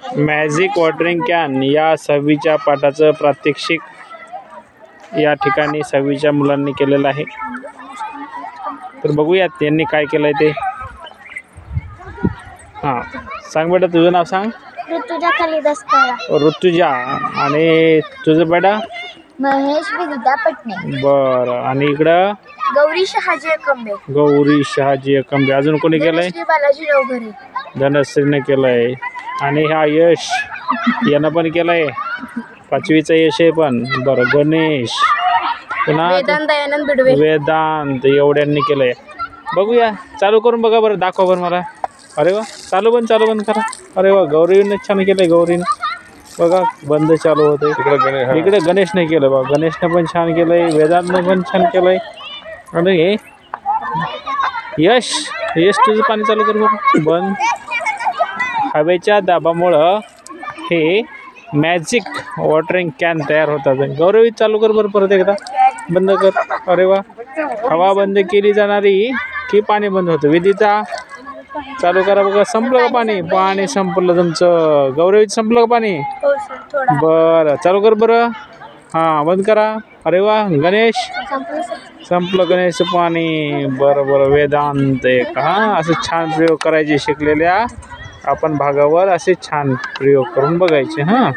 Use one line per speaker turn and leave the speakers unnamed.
Magic watering can या 6वीच्या पाठाचं प्रात्यक्षिक या ठिकाणी 6वीच्या मुलांनी केलेलं आहे. तर बघूयात त्यांनी काय केलंय ते. हां, सांग बेटा, तुझं नाव सांग.
ऋतुजा कालिदास काळा.
ऋतुजा. आणि तुझं बेटा?
महेश विद्या पटणे.
बरं. आणि इकडं?
गौरी शहाजी एकंबे.
गौरी शहाजी एकंबे. अजून कोणी केलंय?
बालाजी डोंगरे.
धनश्रीने केलंय. आणि हा यश यानं पण केलंय. 5वीचा यश आहे पण. बरं. गणेश. पुन्हा
वेदांत दयानंद बिडवे.
वेदांत एवढ्यांनी केलंय. बघूया, चालू करून बघा बरं, दाखवा बरं मला. अरे वा, चालू बंद करा. अरे वा, गौरीने छान केलंय. गौरीने बघा बंद चालू होते. इकडे गणेशने केलं बघा. गणेशने पण छान केलंय. वेदांतने पण छान केलंय. आणि हे यश तुझं पाणी चालू कर बरं. बंद. हवेच्या दाबामुळं हे मॅजिक वॉटरिंग कॅन तयार होतात. गौरवी चालू कर बरं परत एकदा. बंद कर. अरे वा, हवा बंद केली जाणारी की पाणी बंद होतं. विधीचा चालू करा बघा. संपलं का पाणी? पाणी संपलं तुमचं. गौरवी संपलं का पाणी? बरं, चालू कर बरं. हां, बंद करा. अरे वा, गणेश संपलं. गणेशचं पाणी. बरं. वेदांत एक. हां, असं छान प्रयोग करायचे शिकलेल्या आपण भागावर असे छान प्रयोग करून बघायचे. हां.